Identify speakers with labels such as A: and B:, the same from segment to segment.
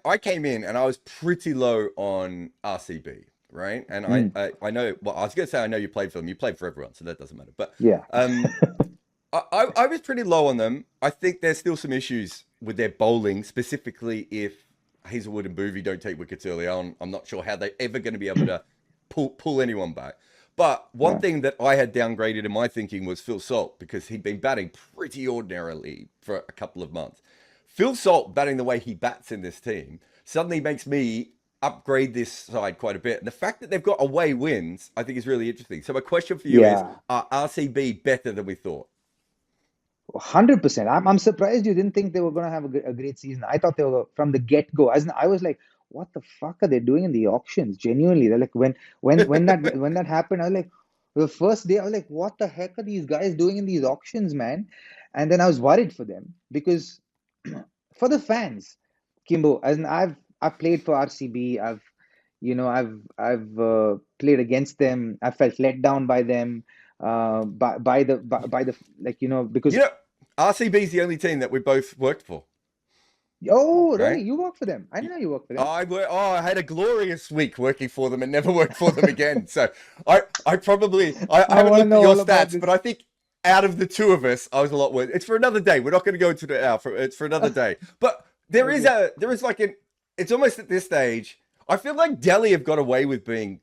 A: I came in and I was pretty low on RCB, right? And
B: Mm,
A: I know, well, I was going to say I know you played for them. You played for everyone, so that doesn't matter. But
B: yeah.
A: um, I was pretty low on them. I think there's still some issues with their bowling, specifically if Hazelwood and Boovy don't take wickets early on. I'm not sure how they're ever going to be able to pull anyone back. But one
B: Yeah.
A: thing that I had downgraded in my thinking was Phil Salt because he'd been batting pretty ordinarily for a couple of months. Phil Salt batting the way he bats in this team suddenly makes me upgrade this side quite a bit. And the fact that they've got away wins, I think is really interesting. So my question for you is,
B: Yeah.
A: are RCB better than we thought?
B: 100%. I'm surprised you didn't think they were going to have a great season. I thought they were from the get-go. As in, I was like, what the fuck are they doing in the auctions? Genuinely, they're like when that happened, I was like, the first day I was like, what the heck are these guys doing in these auctions, man? And then I was worried for them because for the fans, Kimbo, as in I've played for RCB. I've played against them. I felt let down by them. By the like
A: You
B: because
A: know, RCB is the only team that we both worked for,
B: oh, really?
A: right?
B: You work for them? I didn't know you work for them.
A: I had a glorious week working for them and never worked for them again. So I
B: I
A: haven't
B: want to
A: looked at
B: know
A: your
B: all about
A: stats, but
B: this.
A: I think out of the two of us, I was a lot worse. It's for another day. We're not going to go into it now. It's for another day. But
B: Okay.
A: there is like an. It's almost at this stage. I feel like Delhi have got away with being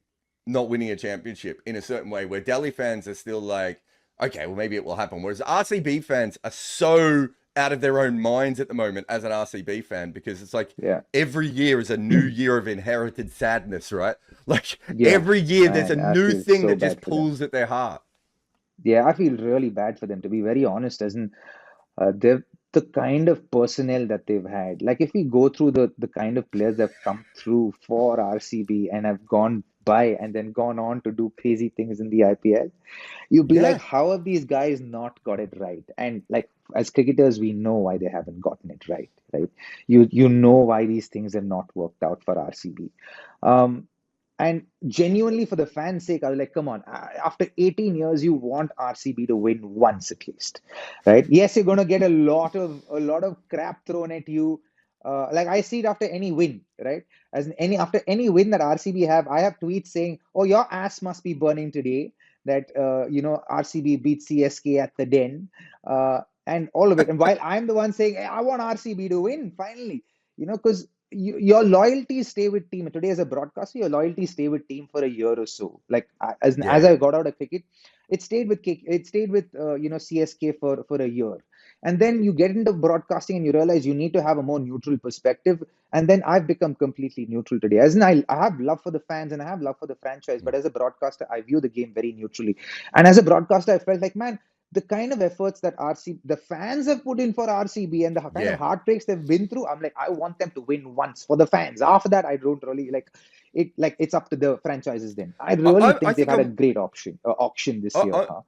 A: not winning a championship in a certain way, where Delhi fans are still like, okay, well maybe it will happen. Whereas RCB fans are so out of their own minds at the moment as an RCB fan because it's like
B: Yeah.
A: every year is a new year of inherited sadness, right? Like
B: Yeah.
A: every year there's a
B: Man, I
A: new
B: feel
A: thing
B: so
A: that just
B: bad for them.
A: pulls at their heart.
B: Yeah, I feel really bad for them, to be very honest, as in they've the kind of personnel that they've had. Like if we go through the kind of players that have come through for RCB and have gone by and then gone on to do crazy things in the IPL, you'd be like,
A: Yeah.
B: how have these guys not got it right? And like as cricketers, we know why they haven't gotten it right, right? You know why these things have not worked out for RCB. Um, and genuinely, for the fans' sake, I was like, come on, after 18 years, you want RCB to win once at least, right? Yes, you're going to get a lot of crap thrown at you. Like I see it after any win, right? As in any after any win that RCB have, I have tweets saying, "Oh, your ass must be burning today." That RCB beat CSK at the Den, and all of it. And while I'm the one saying, hey, I want RCB to win finally, because your loyalties stay with team. Today, as a broadcaster, your loyalties stay with team for a year or so. Like as
A: Yeah.
B: I got out of cricket, it stayed with CSK for a year, and then you get into broadcasting and you realize you need to have a more neutral perspective. And then I've become completely neutral today. As in, I have love for the fans and I have love for the franchise, but as a broadcaster, I view the game very neutrally. And as a broadcaster, I felt like, man, the kind of efforts that the fans have put in for RCB and the kind of
A: Yeah.
B: heartbreaks they've been through, I'm like, I want them to win once for the fans. After that, I don't really like it. Like it's up to the franchises. Then I really
A: I
B: think they've
A: think
B: had a great auction this year.
A: I,
B: Huh?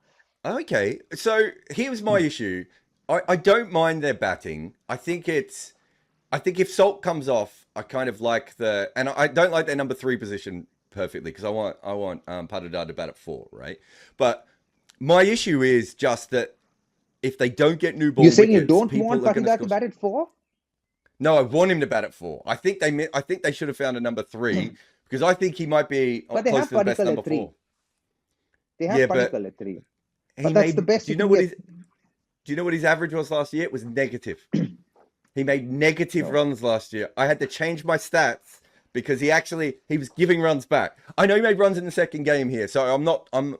A: okay. So here's my issue. I don't mind their batting. I think if Salt comes off, I kind of like and I don't like their number three position perfectly because I want Patadar to bat at four, right? But my issue is just that if they don't get new
B: You're
A: ball
B: saying you
A: wickets,
B: don't want
A: people are going to
B: Patidar to
A: score.
B: bat at four,
A: No, I want him to bat at four. I think they should have found a number three because I think he might be
B: but they
A: close
B: have
A: to the best
B: Padikkal
A: number
B: at three.
A: four.
B: They have
A: Yeah, but
B: Padikkal at three.
A: he
B: But that's the
A: made.
B: best you can get.
A: Do you know what his average was last year? It was negative. He made negative
B: No.
A: runs last year. I had to change my stats because he was giving runs back. I know he made runs in the second game here, so I'm not I'm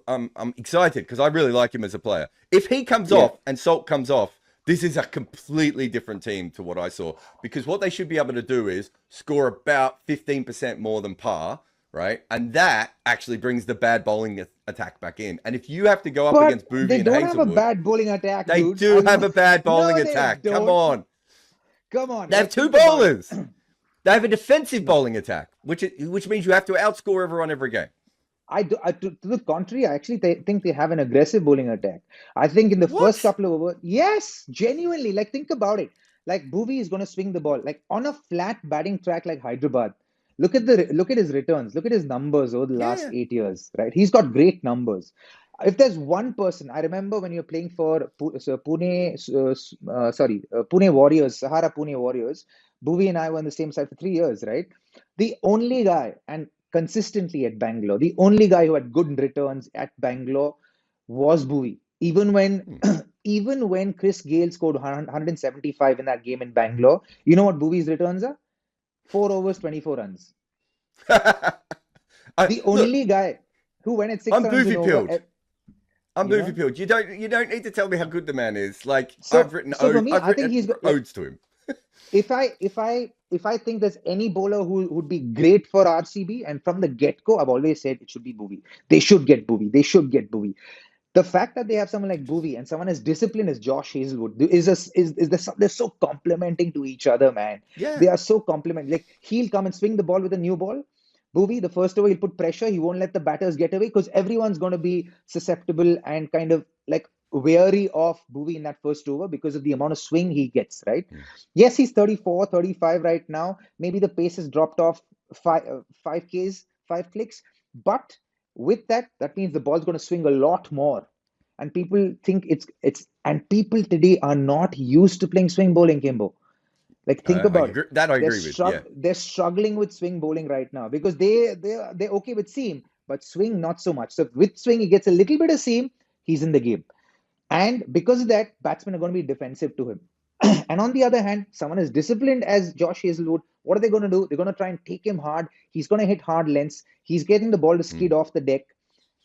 A: excited because I really like him as a player. If he comes
B: Yeah.
A: off and Salt comes off, this is a completely different team to what I saw because what they should be able to do is score about 15% more than par, right? And that actually brings the bad bowling attack back in. And if you have to go up
B: But
A: against
B: they
A: Boovy and
B: don't have a
A: Hazelwood,
B: bad bowling attack,
A: they
B: dude.
A: do
B: As
A: have
B: in,
A: a bad bowling
B: no, they
A: attack. Come
B: don't.
A: on.
B: Come on.
A: They have
B: Like,
A: two
B: think about it.
A: bowlers. They have a defensive
B: No,
A: bowling attack, which means you have to outscore everyone every game.
B: to the contrary, I actually think they have an aggressive bowling attack. I think in the first
A: What?
B: couple of overs, yes, genuinely, like think about it. Like Bhuvi is going to swing the ball like on a flat batting track like Hyderabad. Look at his returns. Look at his numbers over the last
A: Yeah.
B: 8 years, right? He's got great numbers. If there's one person, I remember when you're playing for Pune Warriors, Sahara Pune Warriors. Bhuvi and I were on the same side for 3 years, right? The only guy, and consistently at Bangalore, the only guy who had good returns at Bangalore was Bhuvi. Even when
A: Hmm.
B: even when Chris Gale scored 175 in that game in Bangalore, you know what Bhuvi's returns are? 4 overs, 24 runs. The
A: Look,
B: only guy who went at six
A: I'm
B: runs in
A: boozy
B: over,
A: pilled. I'm
B: you
A: boozy
B: know.
A: pilled. You don't need to tell me how good the man is. Like
B: So so for me,
A: I've
B: I think
A: written
B: he's like,
A: odes to him.
B: if I think there's any bowler who would be great for RCB, and from the get-go, I've always said it should be Bhuvi. They should get Bhuvi. They should get Bhuvi. The fact that they have someone like Bhuvi and someone as disciplined as Josh Hazelwood they're so complementing to each other, man. They
A: Yeah.
B: are so complementing. Like he'll come and swing the ball with a new ball. Bhuvi, the first over, he'll put pressure. He won't let the batters get away because everyone's going to be susceptible and kind of like wary of Bhuvi in that first over because of the amount of swing he gets, right?
A: Hmm.
B: Yes, he's 34, 35 right now. Maybe the pace has dropped off 5 Ks, 5 clicks. But with that, that means the ball's going to swing a lot more. And people think and people today are not used to playing swing bowling, Kimbo. Like think
A: I
B: about it.
A: agree. That I agree with. Yeah.
B: They're struggling with swing bowling right now because they're okay with seam, but swing not so much. So with swing, he gets a little bit of seam, he's in the game. And because of that, batsmen are going to be defensive to him. And on the other hand, someone as disciplined as Josh Hazelwood, what are they going to do? They're going to try and take him hard. He's going to hit hard lengths. He's getting the ball to
A: Hmm.
B: skid off the deck,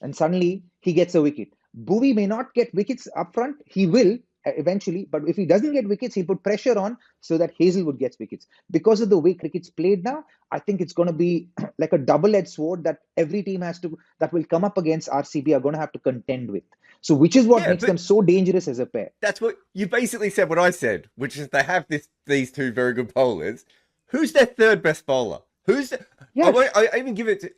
B: and suddenly he gets a wicket. Bhuvi may not get wickets up front. He will eventually, but if he doesn't get wickets, he'll put pressure on so that Hazelwood gets wickets. Because of the way cricket's played now, I think it's going to be like a double-edged sword that every team that will come up against RCB are going to have to contend with. So, which is what
A: Yeah,
B: makes
A: but
B: them so dangerous as a pair.
A: that's what you basically said. What I said, which is they have these two very good bowlers. Who's their third best bowler?
B: Yes.
A: I even give it to.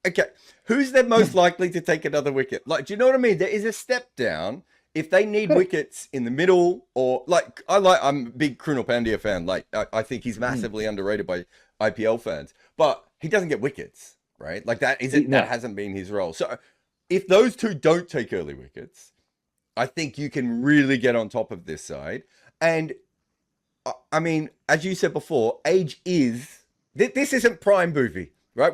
A: Okay, who's their most likely to take another wicket? Like, do you know what I mean? There is a step down if they need
B: Correct.
A: wickets in the middle, or I'm a big Krunal Pandya fan. Like, I think he's massively underrated by IPL fans, but he doesn't get wickets, right? Like that
B: No.
A: hasn't been his role. So if those two don't take early wickets, I think you can really get on top of this side. And I mean, as you said before, age is this isn't prime Boovy, right?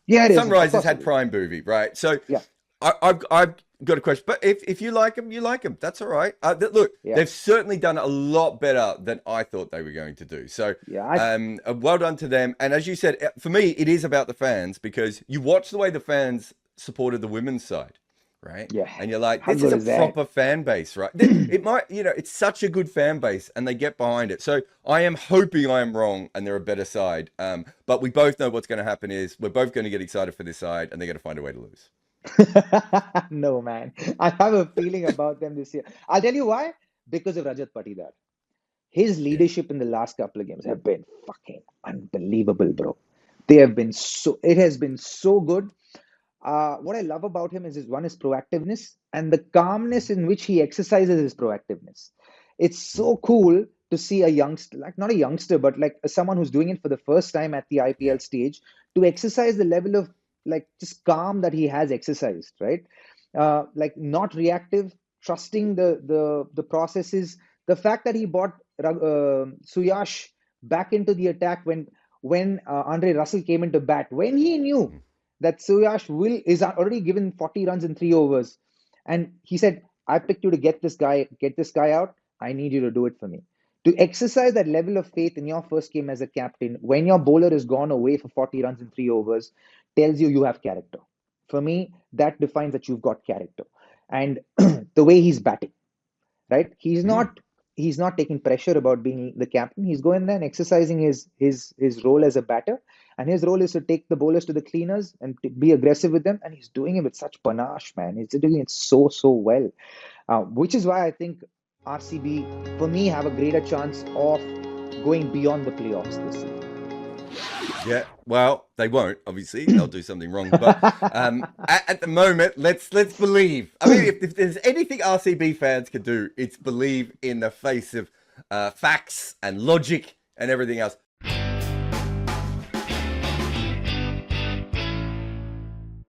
B: Yeah, it is. Of
A: Sunrise has
B: course it
A: had
B: is.
A: prime Boovy, right? So
B: Yeah.
A: I've got a question, but if you like him, you like him. That's all right. Look,
B: Yeah.
A: they've certainly done a lot better than I thought they were going to do. So,
B: Yeah.
A: well done to them. And as you said, for me, it is about the fans because you watch the way the fans supported the women's side, right?
B: Yeah.
A: And you're like,
B: How
A: this is
B: good
A: a
B: is that?
A: proper fan base, right? It might, it's such a good fan base, and they get behind it. So I am hoping I am wrong, and they're a better side. But we both know what's going to happen is we're both going to get excited for this side, and they're going to find a way to lose.
B: No, man. I have a feeling about them this year. I'll tell you why. Because of Rajat Patidar. His
A: Yeah.
B: leadership in the last couple of games have been fucking unbelievable, bro. It has been so good. What I love about him is his proactiveness and the calmness in which he exercises his proactiveness. It's so cool to see a youngster, like not a youngster, but like someone who's doing it for the first time at the
A: Yeah.
B: IPL stage, to exercise the level of like just calm that he has exercised, right? Like not reactive, trusting the processes. The fact that he brought Suyash back into the attack when Andre Russell came into bat, when he knew that Suyash will is already given 40 runs in 3 overs, and he said, "I picked you to get this guy out. I need you to do it for me." To exercise that level of faith in your first game as a captain, when your bowler has gone away for 40 runs in 3 overs, tells you have character. For me, that defines that you've got character. And the way he's batting, right?
A: Mm.
B: He's not taking pressure about being the captain. He's going there and exercising his role as a batter, and his role is to take the bowlers to the cleaners and to be aggressive with them. And he's doing it with such panache, man. He's doing it so well, which is why I think RCB, for me, have a greater chance of going beyond the playoffs this year.
A: Yeah, well, they won't. Obviously, they'll do something wrong. But at the moment, let's believe. I mean, if there's anything RCB fans can do, it's believe in the face of facts and logic and everything else.